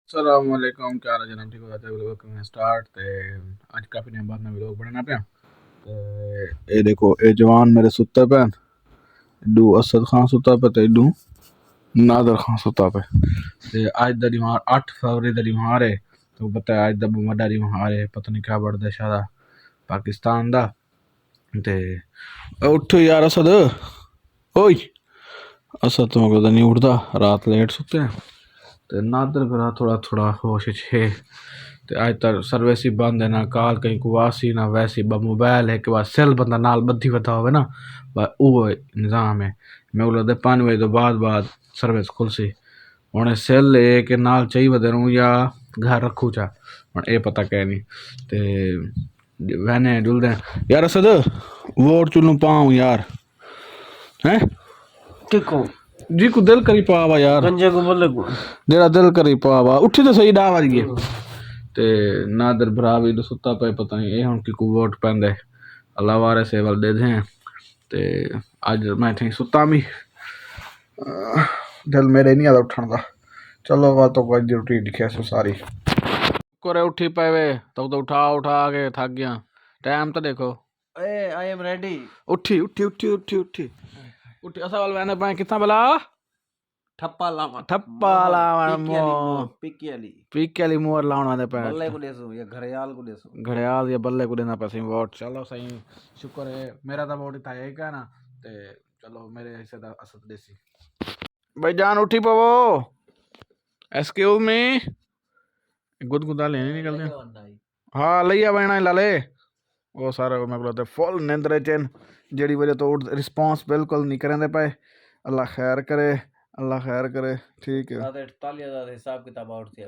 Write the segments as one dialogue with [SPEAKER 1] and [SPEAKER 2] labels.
[SPEAKER 1] अस्सलामुअलैकुम, क्या हाल है जनाब? ठीक हो जाते व्लॉग करना स्टार्ट ते आज काफ़ी दिन बाद मैं व्लॉग बनाना पाया ते ये देखो ये जवान मेरे सुत्ते पे इडू असद खान सुता पे ते इडू नादर खान सुता पे ते आज दा दिमाग 8 फरवरी दा दिमाग है तो पता है आज दा बड़ा दिमाग है पता नहीं क्या बढ़दा शादा पाकिस्तान दा ते उठ यार असद ओए असद तो कदा नहीं उठदा रात लेट सुते ते नादर करा थोड़ा थोड़ा होश छे ते आज तक सर्विस ही बंद है ना कॉल कहीं को वासी ना वैसी मोबाइल है कि बाद सेल बंदा नाल बद्धी वता होवे ना वो निज़ाम है मैं बोला 5 बजे तो बाद सर्विस खुलसी हुण सेल है कि नाल चाहिए वधे रहूं या घर रखूं चा हुण ये पता कह नहीं ते वहने जुलदे यार असद वोट चुनू पाऊं यार हैं
[SPEAKER 2] किको
[SPEAKER 1] जी को दिल करी पावा यार
[SPEAKER 2] गंजे को बोले को
[SPEAKER 1] जेड़ा दिल करी पावा उठी तो सही डा वारी ते नादर भरा भी तो सुता पे पता नहीं ये हुण की को वोट पैंदे अल्लाह वारे से वल दे दे ते अज मैं थी सुता मी दिल मेरे नहीं आता उठन दा चलो वा तो कोई ड्यूटी दिखे सो सारी करे उठी पावे तो उठा उठा के थक गया टाइम तो देखो
[SPEAKER 2] ए आई एम रेडी
[SPEAKER 1] उठी उठी उठी उठी उठी उठी असा वाल मैंने पाए कितना बला
[SPEAKER 2] ठप्पा लावा
[SPEAKER 1] मो पीके वाली मोहर लाउण वाले पे
[SPEAKER 2] बल्ले को देसो या घड़ियाल को देसो
[SPEAKER 1] घड़ियाल या बल्ले को देना पैसे वोट चलो सही शुक्र है मेरा तो वोट था यही का ना ते चलो मेरे हिस्से दा असद देसी भाई जान उठी पवो एक्सक्यूज मी गुदगुदा लेने निकलते हाँ लिया बहना लाले वो सारा मैं बोलते फुल निंद्रे चेन जेड़ी वजह तो रिस्पांस बिल्कुल नहीं करेंदे पे अल्लाह खैर करे ठीक है
[SPEAKER 2] 48,000 हिसाब किताब आउट थी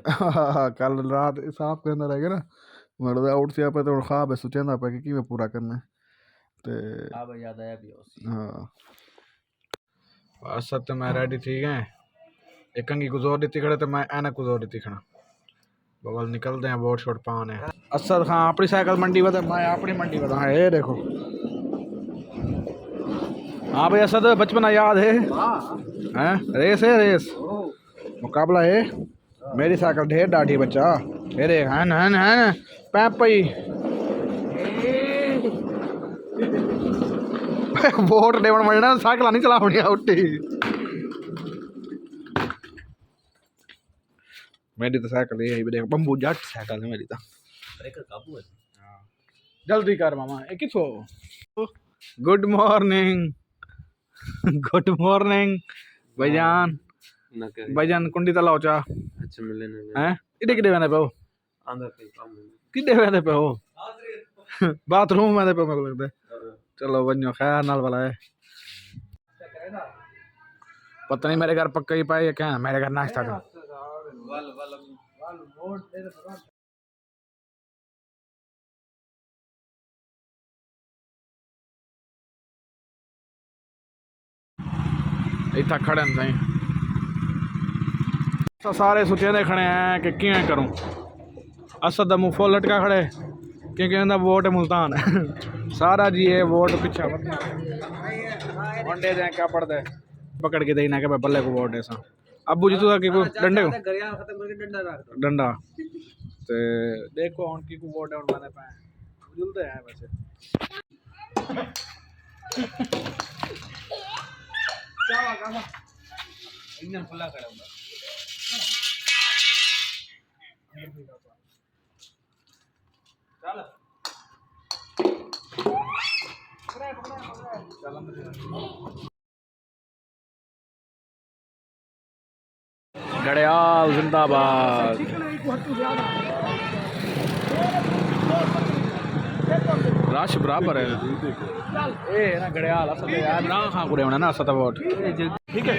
[SPEAKER 1] कल रात हिसाब कहना रहेगा ना मतलब आउट से पे तो ख्वाब है सोचेंदा पे कि मैं पूरा करना है ते
[SPEAKER 2] अब याद आया भी उसी
[SPEAKER 1] हाँ असद तो मैं रेडी ठीक है एक कंगी गुजोर दी खड़े तो मैं ऐनक गुजोर दी खड़ा बगल निकलते हैं वोट शोट पाने असद खां अपनी साइकिल मंडी बता मैं अपनी मंडी बता हाँ ये देखो हाँ भाई असद बचपना याद है हैं रेस मुकाबला है मेरी साइकिल ढेर डाठी बच्चा मेरे हन हन हन पैप पई वोट देवन मलना साइकिल नहीं चलावनी उठी मेरी तो साइकिल यही देख बम्बू जट साइकिल है मेरी तो
[SPEAKER 2] ब्रेकर काबू है
[SPEAKER 1] जल्दी कर मामा ए किथो गुड मॉर्निंग भाईजान कुंडी तलाओ चा
[SPEAKER 2] अच्छा मिले
[SPEAKER 1] हैं इडे किडे वेंदे पे हो
[SPEAKER 2] अंदर पे काम है
[SPEAKER 1] किडे वेंदे पे हो बाथरूम वेंदे पे मेरे लगदे चलो वन्यो खैर नाल वाला है पता नहीं मेरे घर पक्का ही पाए क्या मेरे घर नाश्ता कर इतना खड़े हैं सही तो सारे सुचेंदे खड़े हैं कि किवें करूं असद दा मुंह फुल लटका खड़े क्योंकि उनका वोट मुल्तान है सारा जी ये वोट पिछा वनडे दे क्या पड़ता है पकड़ के देना के बल्ले को वोट ऐसा अबू जी तुदा की डंडे को डंडा ते देखो हुन की को वोट है माने पे जुलदे हैं वैसे क्या इंजन खुला करा हुआ घड़ियाल जिंदाबाद रश बराबर है ए ना घड़ियाल असल यार ना खां कुड़े होना ना असत वोट ठीक है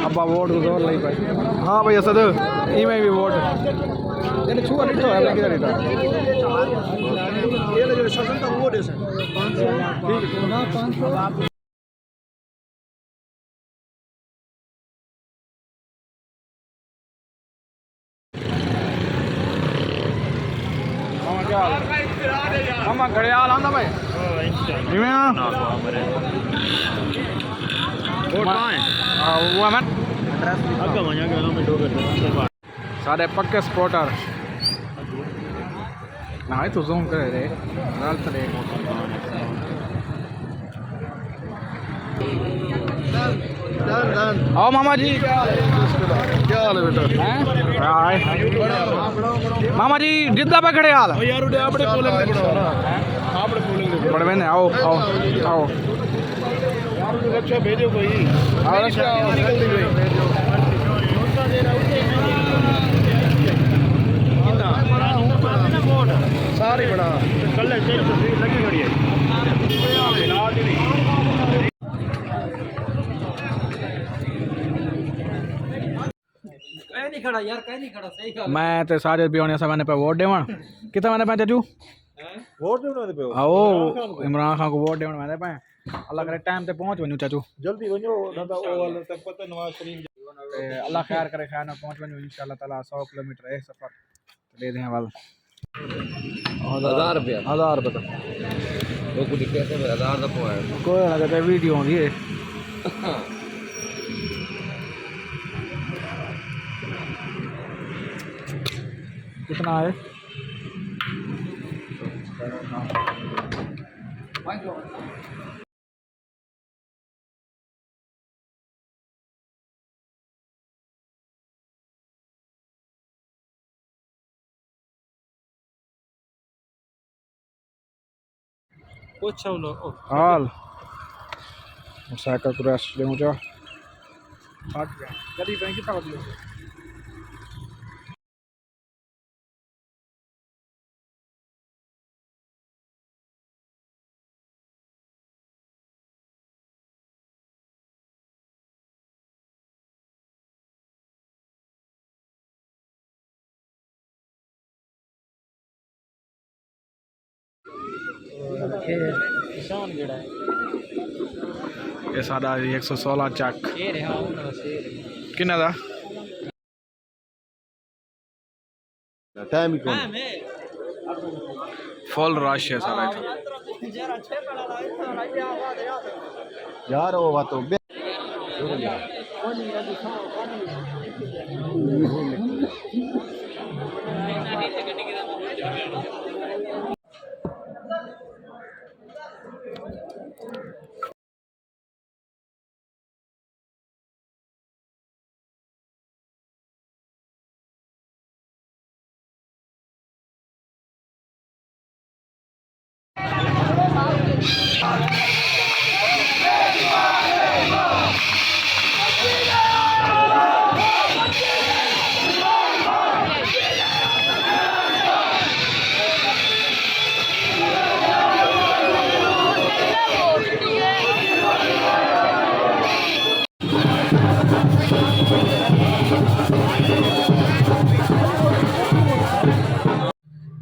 [SPEAKER 1] अब्बा वोट को जोर लई पाए हाँ भाई असद इमें भी वोट ये छुआ नहीं तो है किधर इधर ये ले जो शासन का वोट है ठीक है ना 500 मामा घड़ियाल आंदा भाई
[SPEAKER 2] वोट पाए
[SPEAKER 1] वो हमें
[SPEAKER 2] अगर वहां गया मैं दो करते
[SPEAKER 1] सारे पक्के सपोर्टर ना तो जूम करे रे गलत रे आओ मामा जी क्या हाल है बेटा हाय मामा जी जिद्दा पे खड़े हाल
[SPEAKER 2] यार उड़े अपने पोलिंग दे बढ़ाओ ना अपने पोलिंग दे
[SPEAKER 1] बड़े बहन आओ आओ आओ
[SPEAKER 2] यार अच्छा भेजो कोई
[SPEAKER 1] आओ
[SPEAKER 2] निकल दी भाई सारी बड़ा कल लगी खड़ी है नहीं खड़ा यार कहीं नहीं खड़ा सही कहा
[SPEAKER 1] मैं ते सारे पियोने से मैंने पे वोट देवण कितना मैंने पे चाचू
[SPEAKER 2] वोट देना दे पे
[SPEAKER 1] आओ इमरान खान को वोट देवण मैंने पे अल्लाह करे टाइम ते पहुंच वणू चाचू
[SPEAKER 2] जल्दी वञो दादा ओ वाला तक पता नवाज शरीफ
[SPEAKER 1] ते अल्लाह खैर करे खैर ना पहुंच वणू इंशाल्लाह ताला 100 किलोमीटर है सफर दे दें वाल
[SPEAKER 2] 1000 रुपया
[SPEAKER 1] 1000 रुपए तो
[SPEAKER 2] वो कुछ कैसे 1000 दा पोया
[SPEAKER 1] कोई ना कहते वीडियो होंदी है कितना है
[SPEAKER 2] पूछो लो
[SPEAKER 1] हाल मोटरसाइकिल क्रैश ले मुझे फट गया गली बैंक कितना बदलो
[SPEAKER 2] किसान जेड़ा है
[SPEAKER 1] ये सादा 116 चक
[SPEAKER 2] शेर है हां ना शेर
[SPEAKER 1] कितना दा
[SPEAKER 2] टाइम ही
[SPEAKER 1] फुल रश है सारा
[SPEAKER 2] यार वो बात तो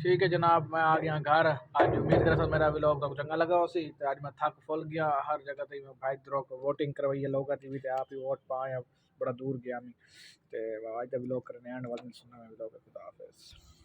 [SPEAKER 1] ठीक है जनाब मैं आ गया घर आज उम्मीद कर सर मेरा व्लॉग तो चंगा लगा उसी तो आज मैं थक फुल गया हर जगह ते मैं भाई द्रो को वोटिंग करवाई है लोग टीवी ते आप ही वोट पाए बड़ा दूर गया मैं ते आज का व्लॉग करने एंड वाले सुनना मैं व्लॉग खुदा हाफिज़।